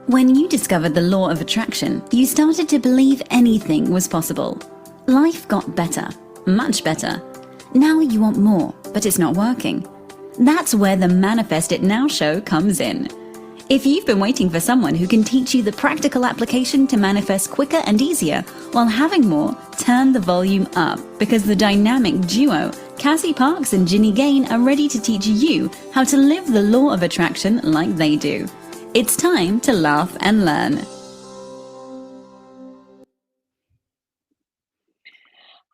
When you discovered the law of attraction, you started to believe anything was possible. Life got better, much better. Now you want more, but it's not working. That's where the Manifest It Now show comes in. If you've been waiting for someone who can teach you the practical application to manifest quicker and easier while having more, turn the volume up, because the dynamic duo, Cassie Parks and Ginny Gain, are ready to teach you how to live the law of attraction like they do. It's time to laugh and learn.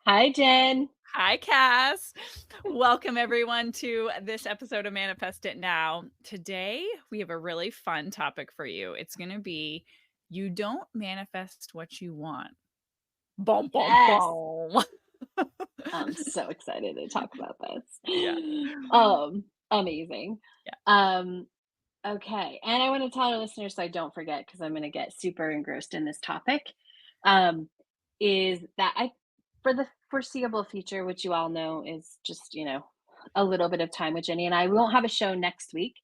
Hi, Jen. Hi, Cass. Welcome, everyone, to this episode of Manifest It Now. Today, we have a really fun topic for you. It's going to be, you don't manifest what you want. Boom, boom, Yes. boom. I'm so excited to talk about this. Yeah. Amazing. Yeah. Okay. And I want to tell our listeners, so I don't forget, because I'm going to get super engrossed in this topic, is that for the foreseeable future, which you all know is just, a little bit of time with Jenny, and I won't have a show next week.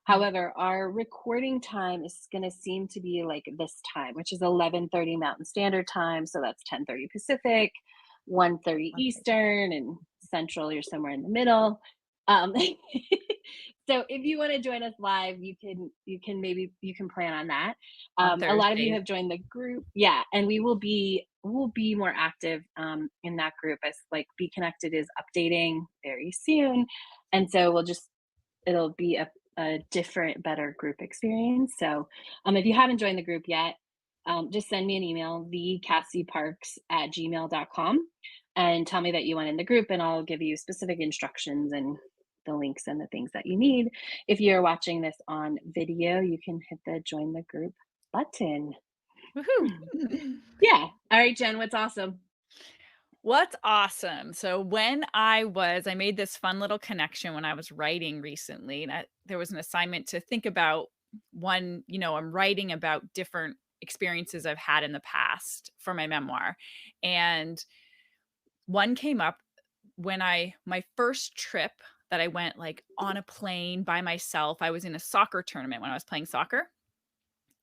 However, our recording time is going to seem to be like this time, which is 11:30 Mountain Standard Time. So that's 10:30 Pacific, 1:30 Eastern, and Central, you're somewhere in the middle. So if you want to join us live, you can plan on that. A lot of you have joined the group. Yeah. And we'll be more active in that group, as like Be Connected is updating very soon. And so it'll be a different, better group experience. So if you haven't joined the group yet, just send me an email, thecassieparks@gmail.com, and tell me that you want in the group, and I'll give you specific instructions and the links and the things that you need. If you're watching this on video, you can hit the join the group button. Woohoo. Yeah. All right, Jen, what's awesome? What's awesome? So when I made this fun little connection when I was writing recently, and there was an assignment to think about one, I'm writing about different experiences I've had in the past for my memoir. And one came up when my first trip that I went like on a plane by myself. I was in a soccer tournament when I was playing soccer.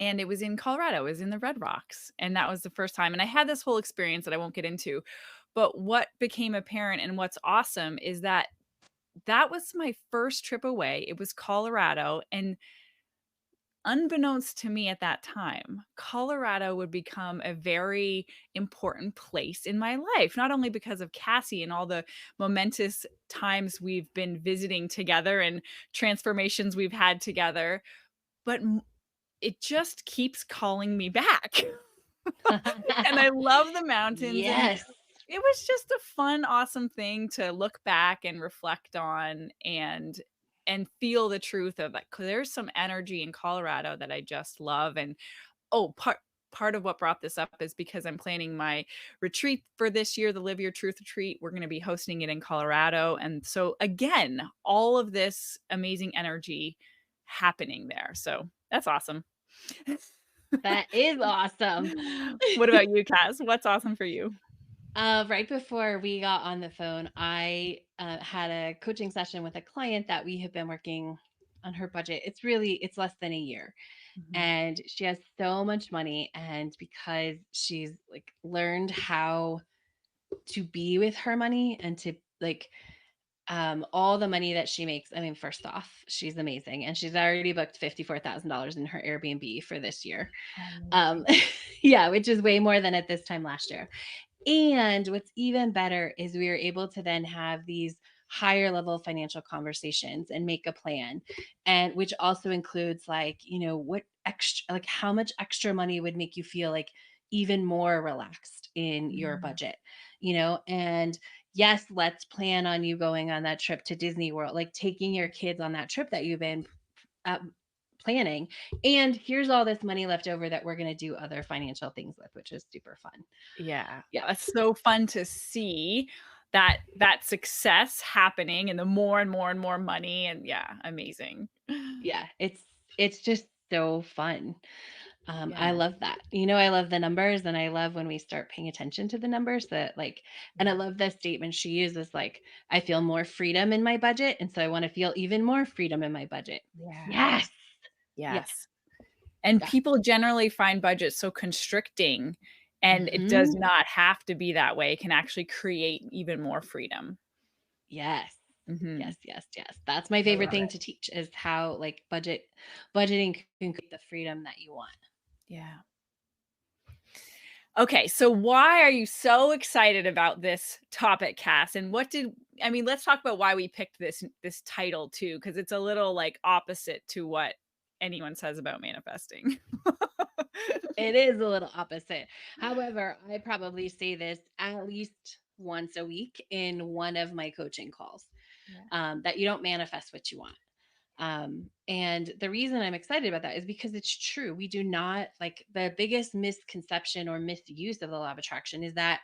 And it was in Colorado. It was in the Red Rocks. And that was the first time. And I had this whole experience that I won't get into. But what became apparent and what's awesome is that was my first trip away. It was Colorado. And unbeknownst to me at that time, Colorado would become a very important place in my life, not only because of Cassie and all the momentous times we've been visiting together and transformations we've had together, but it just keeps calling me back. And I love the mountains. Yes. And it was just a fun, awesome thing to look back and reflect on and feel the truth of it. 'Cause there's some energy in Colorado that I just love. And part of what brought this up is because I'm planning my retreat for this year, the Live Your Truth retreat. We're going to be hosting it in Colorado. And so again, all of this amazing energy happening there. So that's awesome. That is awesome. What about you, Cass? What's awesome for you? Right before we got on the phone, I had a coaching session with a client that we have been working on her budget. It's less than a year. Mhm. And she has so much money. And because she's like learned how to be with her money and to like all the money that she makes. I mean, first off, she's amazing. And she's already booked $54,000 in her Airbnb for this year. Yeah, which is way more than at this time last year. And what's even better is we were able to then have these higher level financial conversations and make a plan, and which also includes like, what extra, like how much extra money would make you feel like even more relaxed in your budget, and yes, let's plan on you going on that trip to Disney World, like taking your kids on that trip that you've been planning. And here's all this money left over that we're going to do other financial things with, which is super fun. Yeah. Yeah. It's so fun to see that success happening and the more and more and more money. And yeah, amazing. Yeah. It's just so fun. I Yeah. love that. I love the numbers, and I love when we start paying attention to the numbers and I love the statement she uses, like, I feel more freedom in my budget. And so I want to feel even more freedom in my budget. Yeah. Yes. Yes. And Yeah. people generally find budget so constricting, and it does Mhm. not have to be that way. It can actually create even more freedom. Yes. Mhm. Yes, yes, yes. That's my I favorite love thing it. to teach is how like budgeting can create the freedom that you want. Yeah. Okay, so why are you so excited about this topic, Cass? And what did I mean, let's talk about why we picked this title too, because it's a little like opposite to what anyone says about manifesting. It is a little opposite. However, I probably say this at least once a week in one of my coaching calls, Yeah. that you don't manifest what you want. And the reason I'm excited about that is because it's true. We do not like the biggest misconception or misuse of the law of attraction is that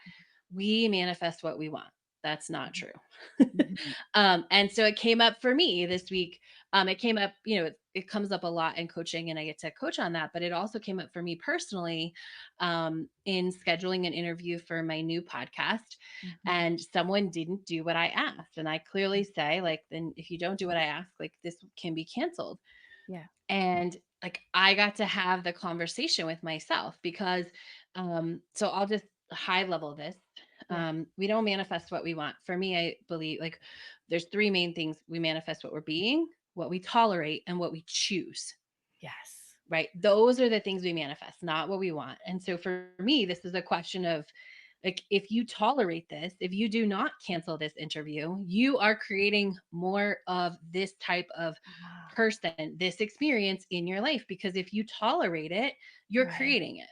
we manifest what we want. That's not true. Mhm. And so it came up for me this week. It came up, it comes up a lot in coaching and I get to coach on that, but it also came up for me personally in scheduling an interview for my new podcast. Mhm. And someone didn't do what I asked. And I clearly Mhm. say, like, then if you don't do what I ask, like, this can be canceled. Yeah. And like I got to have the conversation with myself because so I'll just high level this. Yeah. We don't manifest what we want. For me, I believe like there's three main things: we manifest what we're being, what we tolerate, and what we choose. Yes. Right? Those are the things we manifest, not what we want. And so for me, this is a question of like, if you tolerate this, if you do not cancel this interview, you are creating more of this type of Ah, person, this experience in your life. Because if you tolerate it, you're right. creating it.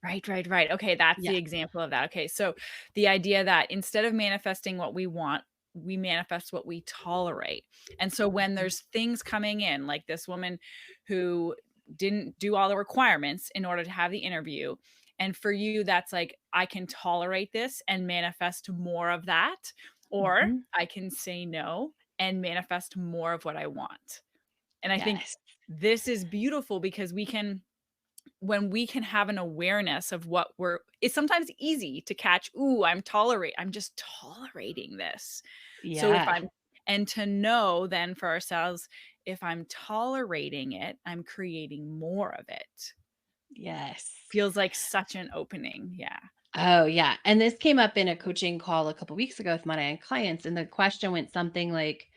Right, right, right. Okay, that's the Yeah. example of that. Okay, so the idea that instead of manifesting what we want, we manifest what we tolerate. And so when Mhm. there's things coming in, like this woman who didn't do all the requirements in order to have the interview, and for you, that's like, I can tolerate this and manifest more of that, or Mhm. I can say no and manifest more of what I want. And I think Yes. this is beautiful because we can when we can have an awareness of what we're it's sometimes easy to catch, "Ooh, I'm just tolerating this." So if Yeah. I'm and to know then for ourselves, if I'm tolerating it, I'm creating more of it. Yes. Feels like such an opening. Yeah. Oh, yeah. And this came up in a coaching call a couple weeks ago with one of my clients. And the question went something like,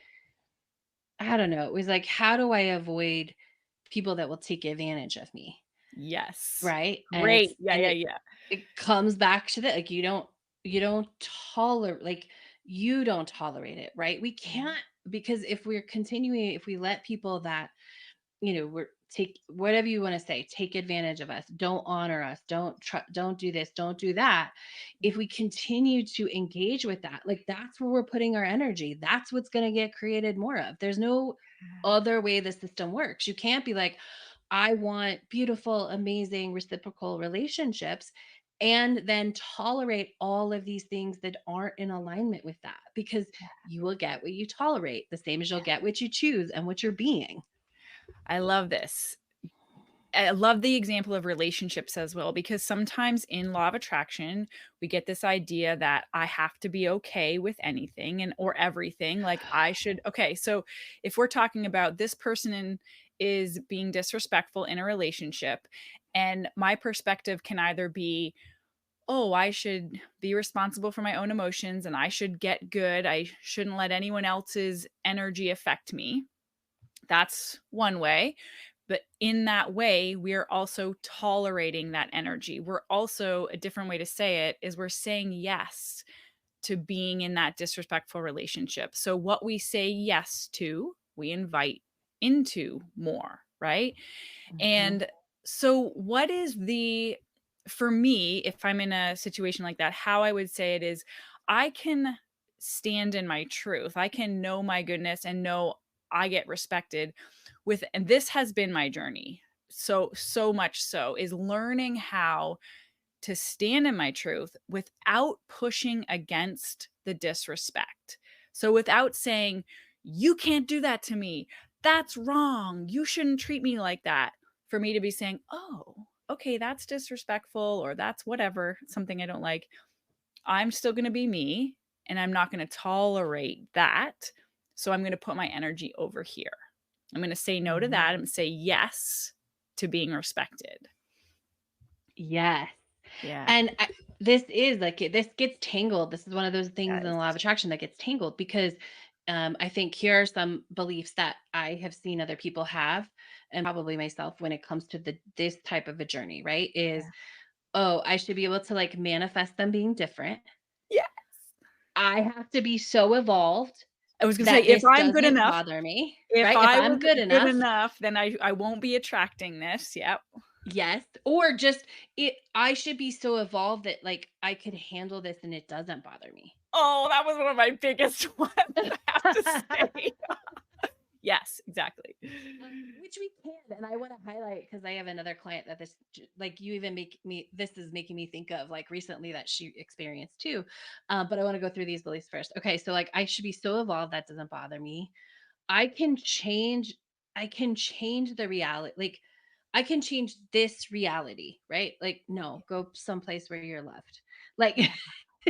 I don't know. It was like, how do I avoid people that will take advantage of me? Yes. Right? And Great. Yeah, yeah, it yeah. it comes back to that. Like you don't tolerate like you don't tolerate it, right? We Yeah. can't because if we let people that we're take whatever you want to say, take advantage of us, don't honor us, don't do this, don't do that. Yeah. If we continue to engage with that, like that's where we're putting our energy. That's what's going to get created more of. There's no other way the system works. You can't be like, I want beautiful, amazing, reciprocal relationships and then tolerate all of these things that aren't in alignment with that because you will get what you tolerate, the same as you'll Yeah. get what you choose and what you're being. I love this. I love the example of relationships as well, because sometimes in law of attraction, we get this idea that I have to be okay with anything and or everything. Like I should, okay. So if we're talking about this is being disrespectful in a relationship, and my perspective can either be, oh, I should be responsible for my own emotions and I should get good. I shouldn't let anyone else's energy affect me. That's one way. But in that way, we are also tolerating that energy. We're also, a different way to say it is we're saying yes to being in that disrespectful relationship. So what we say yes to, we invite into more, right? Mhm. And so what is the for me, if I'm in a situation like that, how I would say it is I can stand in my truth. I can know my goodness and know I get respected with and this has been my journey. So much so is learning how to stand in my truth without pushing against the disrespect. So without saying, you can't do that to me. That's wrong. You shouldn't treat me like that. For me to be saying, oh, okay, that's disrespectful or that's whatever, something I don't like. I'm still going to be me and I'm not going to tolerate that. So I'm going to put my energy over here. I'm going to say no to Mhm. that. I'm going to say yes to being respected. Yes. Yeah. And this is like this gets tangled. This is one of those things in the Yes. law of attraction that gets tangled because I think here are some beliefs that I have seen other people have, and probably myself when it comes to this type of a journey, right? Is Yeah. oh, I should be able to like manifest them being different. Yeah. I have to be so evolved I was gonna say, that if this I'm good doesn't enough, bother me, if right? If I I'm was good good enough, enough, then I won't be attracting this. Yep. yes. Or just I should be so evolved that like I could handle this and it doesn't bother me. Oh, that was one of my biggest ones, I have to say. Yes, exactly. Which we can, and I want to highlight because I have another client that like you even make me. This is making me think of like recently that she experienced too. But I want to go through these beliefs first. Okay, so like I should be so evolved that doesn't bother me. I can change. I can change the reality. Like I can change this reality, right? Like no, go someplace where you're loved. Like Yeah.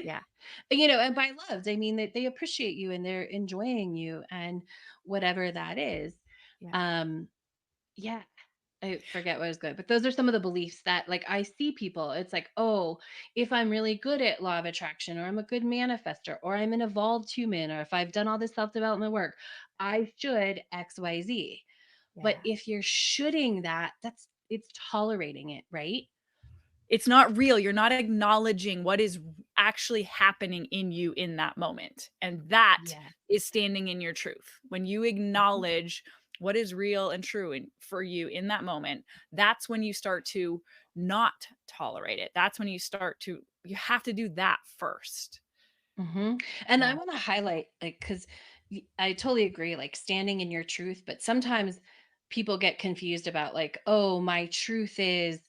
Yeah. and by loved, I mean that they appreciate you and they're enjoying you and whatever that is. Yeah. Um, yeah, I forget what I was good, but those are some of the beliefs that like I see people. It's like, oh, if I'm really good at law of attraction, or I'm a good manifester, or I'm an evolved human, or if I've done all this self-development work, I should XYZ. But Yeah. if you're shoulding that, it's tolerating it, right? It's not real. You're not acknowledging what is actually happening in you in that moment. And that Yeah. is standing in your truth. When you acknowledge what is real and true for you in that moment, that's when you start to not tolerate it. That's when you have to do that first. And I Yeah. want to highlight, like, because I totally agree, like, standing in your truth, but sometimes people get confused about, like, oh, my truth is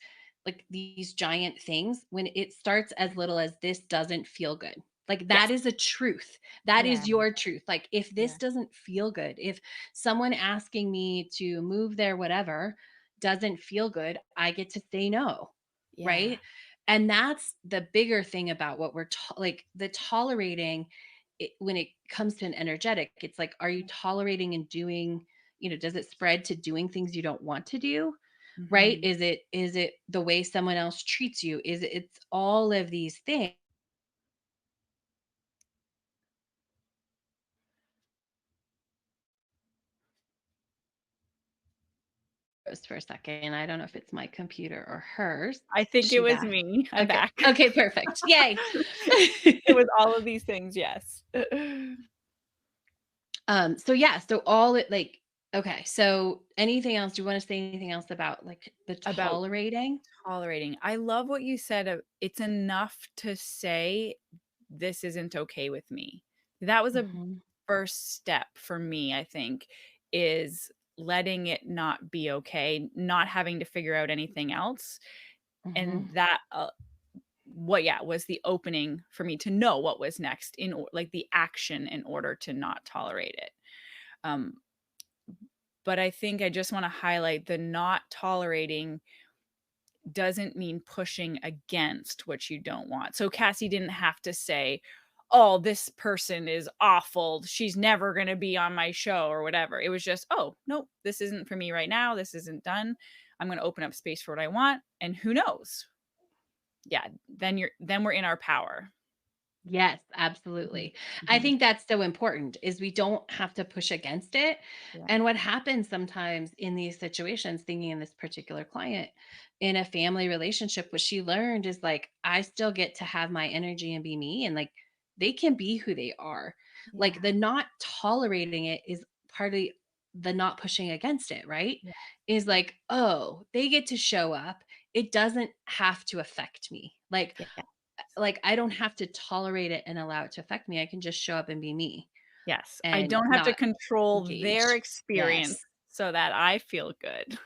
like these giant things when it starts as little as this doesn't feel good. Like, that Yes. is a truth. That Yeah. is your truth. Like, if Yeah. this doesn't feel good, if someone asking me to move their whatever doesn't feel good, I get to say no. Yeah. Right. And that's the bigger thing about what like the tolerating it, when it comes to an energetic, it's like, are you tolerating and doing, does it spread to doing things you don't want to do? Right? Mhm. Is it the way someone else treats you? It's all of these things for a second. I don't know if it's my computer or hers. I think Is it she was back? me. I'm Okay. back. Okay, perfect. Yay. It was all of these things, yes. So yeah, so all it like okay, so anything else? Do you want to say anything else about like the About tolerating? tolerating. I love what you said of it's enough to say, "This isn't okay with me." That was a Mhm. first step for me, I think, is letting it not be okay, not having to figure out anything else, Mhm. and that, was the opening for me to know what was next like, the action in order to not tolerate it. Um, but I think I just wanna highlight the not tolerating doesn't mean pushing against what you don't want. So Cassie didn't have to say, "Oh, this person is awful. She's never going to be on my show," or whatever. It was just, "Oh, no, this isn't for me right now. This isn't done. I'm going to open up space for what I want, and who knows?" Yeah, then we're in our power. Yes, Mhm. absolutely. I Mhm. think that's so important is we don't have to push against it. Yeah. And what happens sometimes in these situations, thinking in this particular client in a family relationship, what she learned is like, I still get to have my energy and be me. And like, they can be who they are. Like, Yeah. the not tolerating it is part of the not pushing against it, right? Yeah. Is like, oh, they get to show up. It doesn't have to affect me. Yeah. Like I don't have to tolerate it and allow it to affect me. I can just show up and be me Yes. I and don't have to not control their engage. experience Yes. so that I feel good.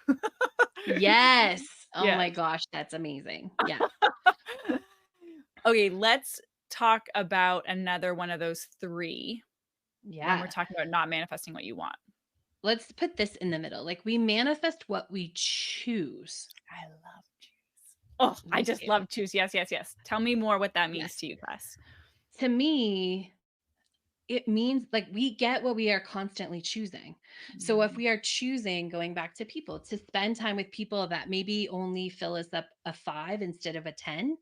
Yes. Oh my Yes. gosh, that's amazing. Yes. Okay, let's talk about another one of those 3 when we're Yeah. talking about not manifesting what you want. Let's put this in the middle. Like we manifest what we choose. I love choose. Oh, I Me just too. love choose. Yes, yes, yes. Tell me more what that means Yes. to you, Cass. To me, it means like we get what we are constantly choosing. So if Mm, we are choosing, going back to people, to spend time with people that maybe only fill us up a 5 instead of a 10,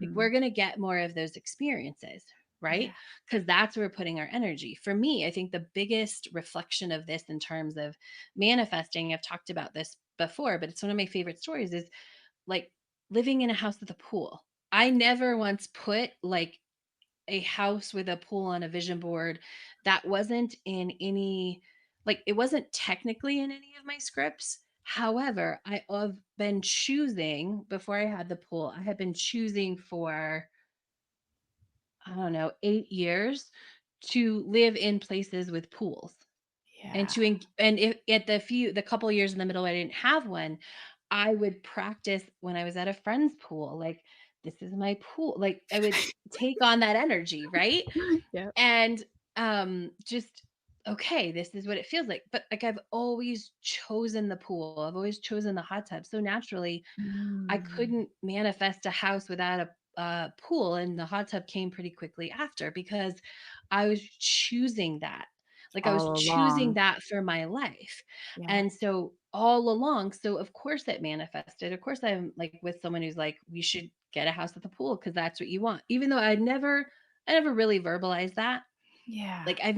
like we're mhm. going to get more of those experiences, right? Yeah. Because that's where we're putting our energy. For me, I think the biggest reflection of this in terms of manifesting, I've talked about this before, but it's one of my favorite stories, is like living in a house with a pool. I never once put like a house with a pool on a vision board. That wasn't in any, like, it wasn't technically in any of my scripts. However, I have been choosing, before I had the pool, I had been choosing for, I don't know, 8 years to live in places with pools. And Yeah. and if at the couple years in the middle I didn't have one, I would practice when I was at a friend's pool, like, this is my pool. Like, I would take on that energy, right? Yep. And just, okay, this is what it feels like. But like, I've always chosen the pool. I've always chosen the hot tub. So naturally, I Mm. couldn't manifest a house without a pool, and the hot tub came pretty quickly after because I was choosing that. Like, I was All choosing along. that for my life. Yeah. And so all along, so of course it manifested. Of course I'm like with someone who's like, we should get a house with a pool because that's what you want. Even though I never really verbalized that. Yeah. Like, I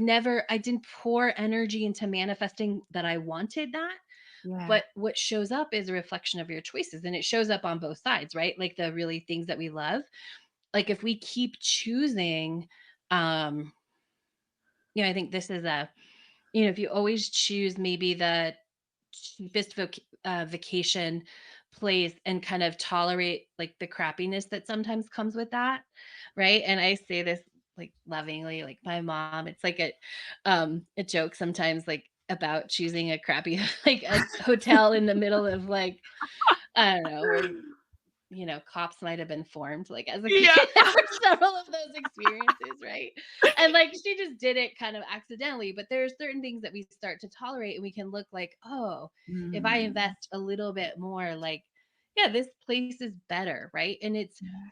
didn't pour energy into manifesting that I wanted that. Yeah. But what shows up is a reflection of your choices, and it shows up on both sides, right? Like the really things that we love. Like, if we keep choosing, um, I think this is a, if you always choose maybe the cheapest vacation place and kind of tolerate like the crappiness that sometimes comes with that, right? And I say this like lovingly, like my mom, it's like a joke sometimes, like about choosing a crappy like a hotel in the middle of like, I don't know, where cops might have been formed, like, as a kid. Yeah. There were several of those experiences, right? And, like, she just did it kind of accidentally, but there are certain things that we start to tolerate, and we can look like, "Oh, if I Mm. invest a little bit more, like, yeah, this place is better," right? Yeah.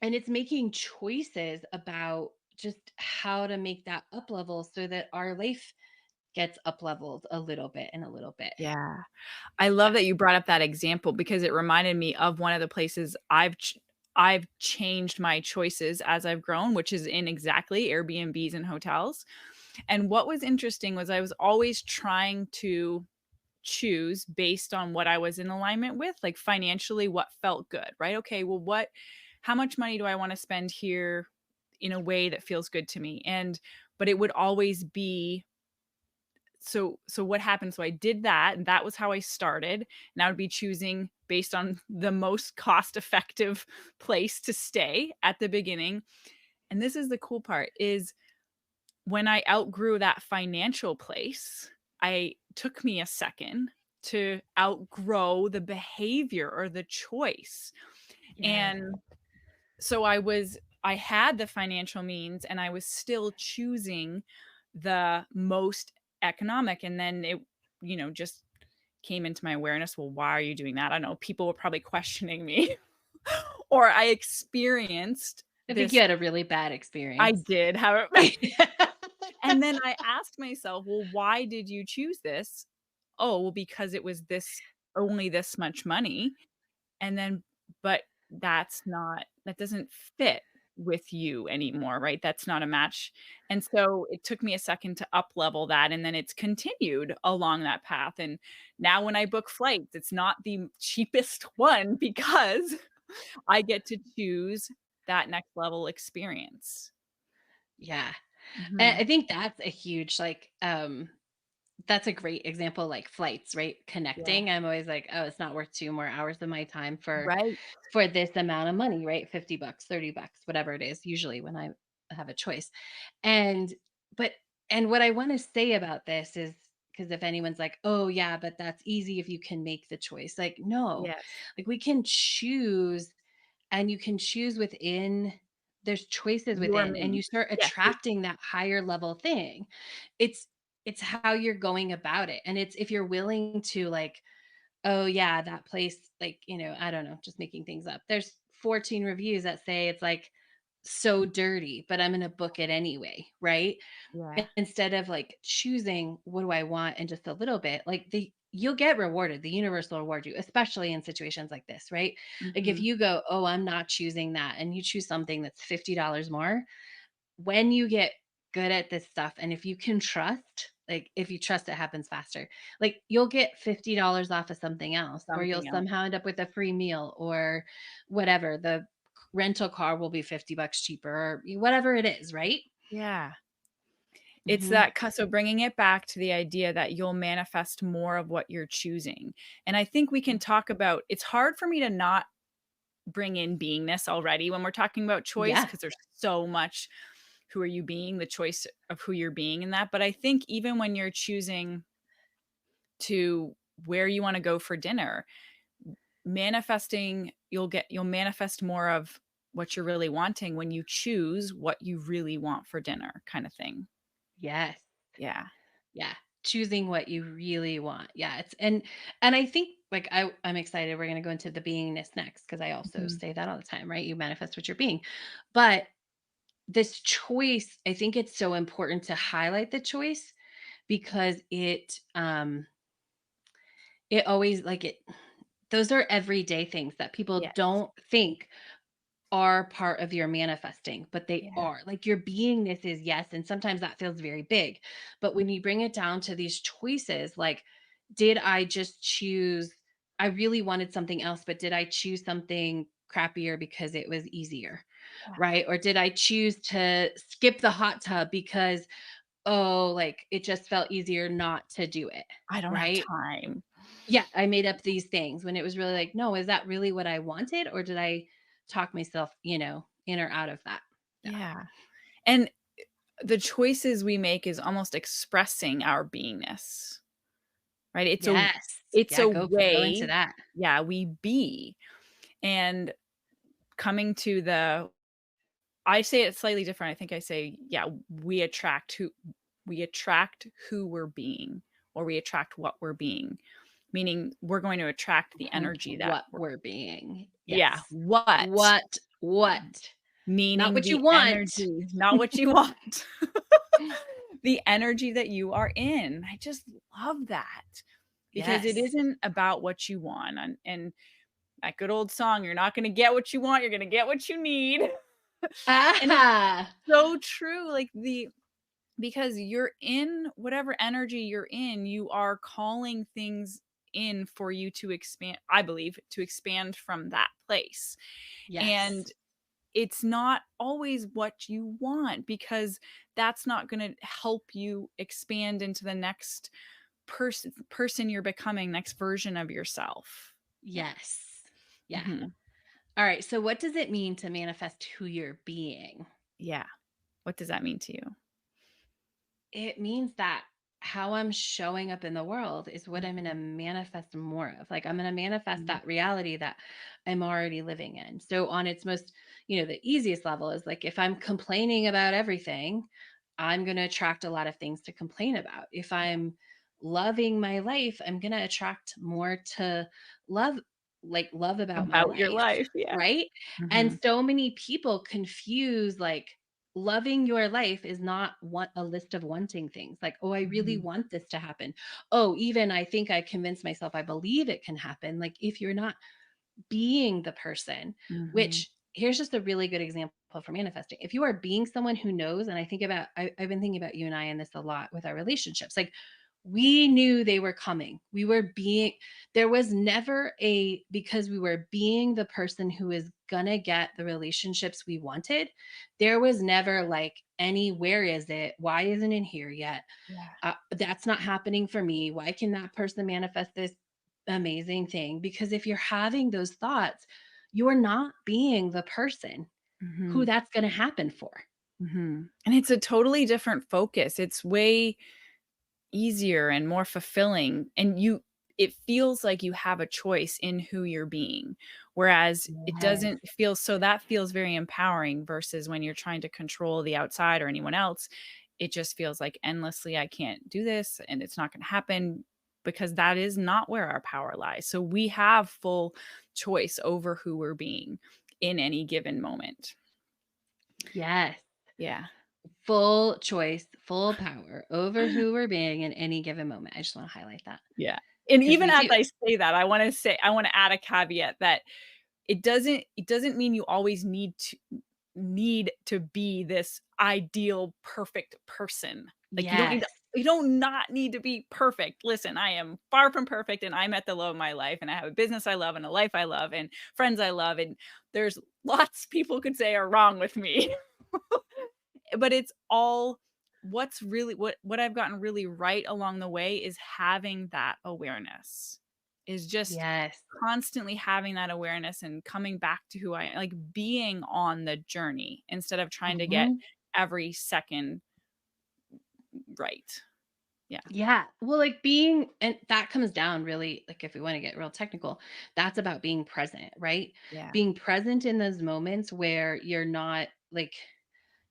And it's making choices about just how to make that up level so that our life gets up leveled a little bit and a little bit. Yeah. I love Yeah. that you brought up that example because it reminded me of one of the places I've changed my choices as I've grown, which is in exactly Airbnbs and hotels. And what was interesting was I was always trying to choose based on what I was in alignment with, like financially, what felt good, right? Okay, well, how much money do I want to spend here in a way that feels good to me? But it would always be so what happened, so I did that, and that was how I started, and I would be choosing based on the most cost effective place to stay at the beginning, and this is the cool part, is when I outgrew that financial place, I took me a second to outgrow the behavior or the choice, Yes. and so I had the financial means and I was still choosing the most economic, and then it, just came into my awareness, well, why are you doing that? I don't know, people were probably questioning me or I experienced I think you this. had a really bad I experience. did have and then I asked myself, well, why did you choose this? Oh, well, because it was this only this much money. And then but that doesn't fit with you anymore, right? That's not a match. And so it took me a second to up level that, and then it's continued along that path. And now when I book flights, it's not the cheapest one because I get to choose that next level experience. Yeah. And Mhm. I think that's a huge, like, that's a great example, like flights, right? Yeah. Connecting. I'm always like, oh, it's not worth 2 more hours of my time Right. for this amount of money, right? $50, $30, whatever it is, usually when I have a choice. And but and what I want to say about this is, because if anyone's like, oh yeah, but that's easy if you can make the choice. Like, no, Yes. like we can choose, and you can choose within, there's choices Your within, and you means. start Yes. attracting that higher level thing. it's it's how you're going about it, and it's if you're willing to, like, oh yeah, that place, like, I don't know, just making things up, there's 14 reviews that say it's like so dirty, but I'm going to book it anyway, right? Yeah. Instead of like choosing what do I want and just a little bit, like you'll get rewarded. The universe will reward you, especially in situations like this, right? Like if Mhm. you go, "Oh, I'm not choosing that," and you choose something that's $50 more, when you get good at this stuff and if you can trust, like if you trust it happens faster. Like you'll get $50 off of something else or you'll Something else. somehow end up with a free meal or whatever. The rental car will be 50 bucks cheaper or whatever it is, right? Yeah. It's Mhm. that so bringing it back to the idea that you'll manifest more of what you're choosing. And I think we can talk about it's hard for me to not bring in beingness already when we're talking about choice Yeah. because there's so much who are you being, the choice of who you're being in that. But I think even when you're choosing to where you want to go for dinner, manifesting, you'll manifest more of what you're really wanting when you choose what you really want for dinner kind of thing. Yes. Yeah. Yeah. Choosing what you really want. Yeah. And I think like I'm excited. We're gonna go into the beingness next because I also Mhm. say that all the time, right? You manifest what you're being. But this choice, I think it's so important to highlight the choice because it always like it those are everyday things that people Yes. don't think are part of your manifesting, but they Yeah. are. Like your beingness is yes, and sometimes that feels very big. But when you bring it down to these choices, like did I just choose I really wanted something else, but did I choose something crappier because it was easier? Yeah. Right? Or did I choose to skip the hot tub because oh, like it just felt easier not to do it, I don't have right? time. Yeah, I made up these things when it was really like, no, is that really what I wanted? Or did I talk myself, in or out of that? Yeah. Yeah. And the choices we make is almost expressing our beingness, right? Yes. It's Yeah, a go into way, that. yeah, we be. And coming to the I say it slightly different. I think I say, yeah, we attract who we're being, or we attract what we're being, meaning we're going to attract the Mhm. energy that What we're, we're being. yeah, Yes. What? Not meaning what you the want. energy, not what you want. The energy that you are in. I just love that because it Yes. isn't about what you want. And that good old song, you're not going to get what you want, you're going to get what you need. And it's Ah, so true. Because you're in whatever energy you're in, you are calling things in for you to expand, I believe, to expand from that place. And yes. it's not always what you want because that's not going to help you expand into the next person you're becoming, next version of yourself. Yeah. Yes. Yeah. Mhm. All right. So what does it mean to manifest who you're being? Yeah. What does that mean to you? It means that how I'm showing up in the world is what I'm going to Mhm. manifest more of. Like I'm going to manifest Mhm. that reality that I'm already living in. So on its most, the easiest level is like if I'm complaining about everything, I'm going to attract a lot of things to complain about. If I'm loving my life, I'm going to attract more to love love about my About your life, life. Yeah. right? And Mhm. so many people confuse like loving your life is not want a list of wanting things like, oh, I really Mhm. want this to happen. Oh, even I think I convinced myself I believe it can happen. Like if you're not being the person, Mhm. which here's just a really good example for manifesting. If you are being someone who knows, and I've been thinking about you and I in this a lot with our relationships, like we knew they were coming. We were being, there was never because we were being the person who is gonna get the relationships we wanted. There was never like where is it? Why isn't it here yet? Yeah. That's not happening for me. Why can that person manifest this amazing thing? Because if you're having those thoughts, you're not being the person who Mhm. that's going to happen for. Mhm. And it's a totally different focus. It's way easier and more fulfilling, and it feels like you have a choice in who you're being, whereas it Yes. doesn't feel so. That feels very empowering versus when you're trying to control the outside or anyone else. It just feels like endlessly, I can't do this and it's not going to happen because that is not where our power lies. So we have full choice over who we're being in any given moment. Yes. Yeah. Full choice, full power over who we're being in any given moment. I just want to highlight that Yeah. And because even we as do. I say that, I wanna add a caveat that it doesn't mean you always need to be this ideal perfect person. Like Yes. you don't not need to be perfect. Listen, I am far from perfect and I'm at the low of my life and I have a business I love and a life I love and friends I love and there's lots people could say are wrong with me. But it's all what's really what I've gotten really right along the way is having that awareness. Is just Yes. constantly having that awareness and coming back to who I am, like being on the journey instead of trying to get Mhm. every second right. Yeah. Yeah. Well, like being, and that comes down really, like if we want to get real technical, that's about being present, right? Yeah. Being present in those moments where you're not like,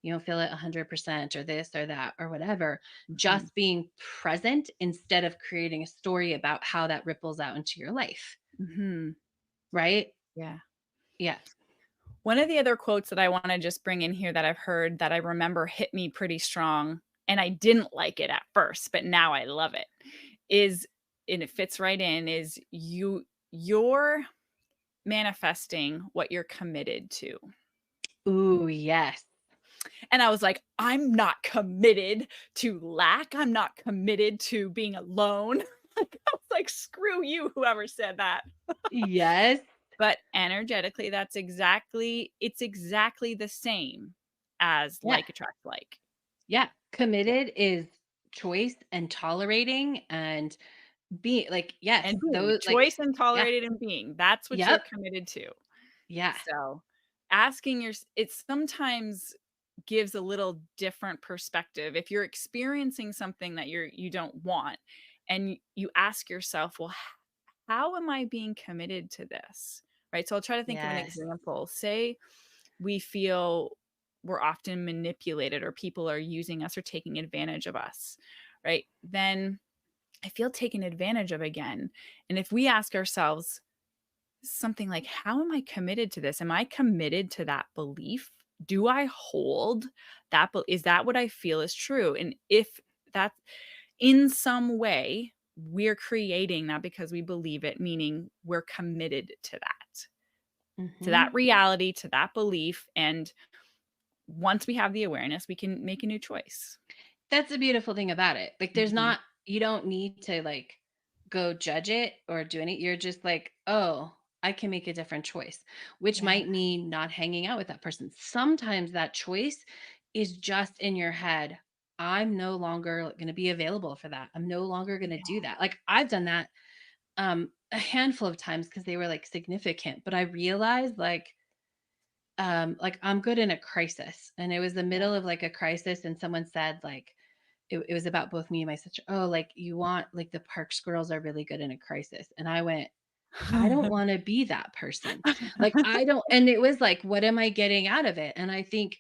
you don't feel it 100% or this or that or whatever, Mhm. just being present instead of creating a story about how that ripples out into your life, Mhm. right? Yeah. Yeah. One of the other quotes that I wanna just bring in here that I've heard that I remember hit me pretty strong, and I didn't like it at first, but now I love it, is and it fits right in, is you're manifesting what you're committed to. Ooh, yes. And I was like, "I'm not committed to lack, I'm not committed to being alone." Like, I was like, "Screw you, whoever said that." Yes. But energetically, it's exactly the same as Yeah. like attracts like. Yeah. Yeah. Committed is choice and tolerating and being like, yes, And being. those like, Choice and yeah. tolerated and being. That's what you're Yep. committed to. Yeah. So, asking your it sometimes gives a little different perspective. If you're experiencing something that you don't want, and you ask yourself, "Well, how am I being committed to this?" Right? So I'll try to think of an Yes. example. Say we feel we're often manipulated or people are using us or taking advantage of us, right? Then I feel taken advantage of again. And if we ask ourselves, something like, "How am I committed to this? Am I committed to that belief? Do I hold that is that what I feel is true?" And if that's in some way, we're creating that because we believe it, meaning we're committed to that Mhm. reality, to that belief. And once we have the awareness, we can make a new choice. That's the beautiful thing about it. Like, there's Mhm. not, you don't need to like go judge it or do any, you're just like, "Oh, I can make a different choice," which Yeah, might mean not hanging out with that person. Sometimes that choice is just in your head. I'm no longer going to be available for that. I'm no longer going to yeah, do that. Like I've done that a handful of times because they were like significant, but I realized like I'm good in a crisis. And it was the yeah. middle of like a crisis and someone said like it was about both me and my sister. Oh, like you want like the park squirrels are really good in a crisis. And I went, I don't want to be that person. Like I don't, and it was like, what am I getting out of it? And I think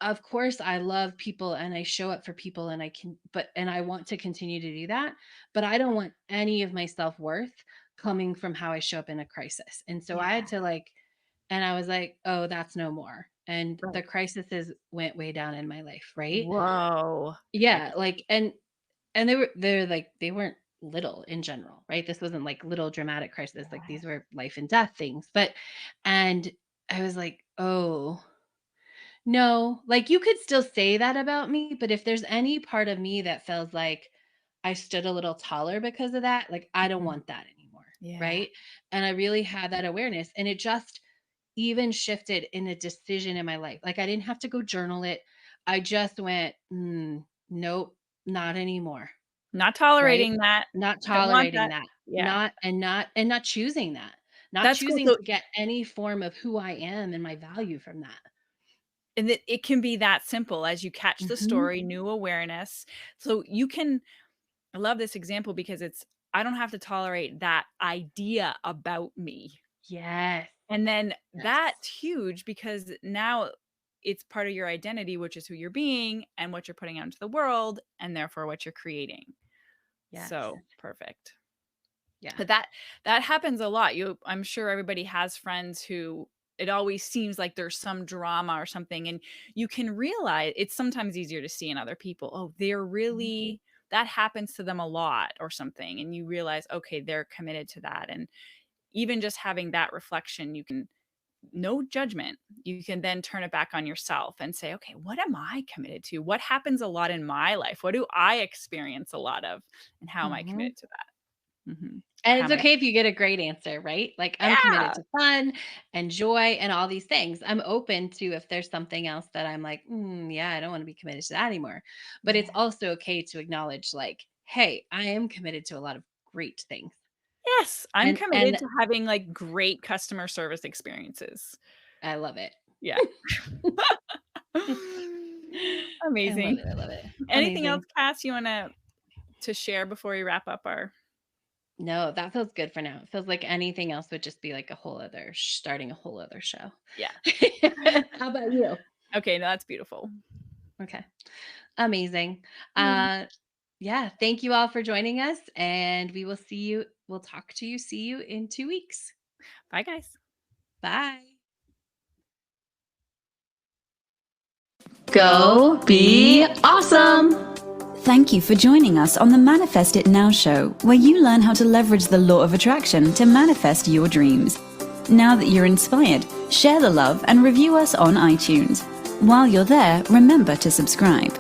of course I love people and I show up for people and I can, but and I want to continue to do that, but I don't want any of my self-worth coming from how I show up in a crisis. And so I Yeah, had to like, and I was like, oh, that's no more. And the right. crises went way down in my life, right? Whoa. Yeah, That's like and they're like they weren't little in general, right? This wasn't like little dramatic crisis. Like yeah, these were life and death things. But and I was like, oh, no, like you could still say that about me, but if there's any part of me that feels like I stood a little taller because of that, like I don't mhm, want that anymore. yeah. Right. And I really had that awareness. And it just even shifted in a decision in my life. Like I didn't have to go journal it. I just went, nope, not anymore. Not Right. tolerating that. Not Don't want tolerating that. that. Yeah. Not choosing that. Not That's cool. choosing So to get any form of who I am and my value from that. and it can be that simple as you catch the Mhm. story, new awareness. So you can I love this example because it's I don't have to tolerate that idea about me. Yes. And then Yes. that's huge because now it's part of your identity, which is who you're being and what you're putting out into the world, and therefore what you're creating. Yes. So perfect. Yeah. But that happens a lot. I'm sure everybody has friends who it always seems like there's some drama or something, and you can realize it's sometimes easier to see in other people, oh, they're really, that happens to them a lot or something, and you realize, okay, they're committed to that. And even just having that reflection, you can, no judgment, you can then turn it back on yourself and say, okay, what am I committed to? What happens a lot in my life? What do I experience a lot of? And how am I committed to that? And How it's am I? okay if you get a great answer, right? Like, I'm committed Yeah. to fun and joy and all these things. I'm open to if there's something else that I'm like, yeah, I don't want to be committed to that anymore. But it's Yeah. also okay to acknowledge, like, hey, I am committed to a lot of great things. Yes, I'm And committed to having, like, great customer service experiences. I love it. Yeah. I love Amazing. it. I love it. Anything else, Amazing. Cass, you wanna to share before we wrap up our No, that feels good for now. It feels like anything else would just be like a whole other starting a whole other show. yeah. How about you? Okay, no, that's beautiful. Okay. Amazing. Amazing. Yeah, thank you all for joining us, and we'll talk to you, see you in 2 weeks. Bye, guys. Bye. Go be awesome! Thank you for joining us on the Manifest It Now show, where you learn how to leverage the law of attraction to manifest your dreams. Now that you're inspired, share the love and review us on iTunes. While you're there, remember to subscribe.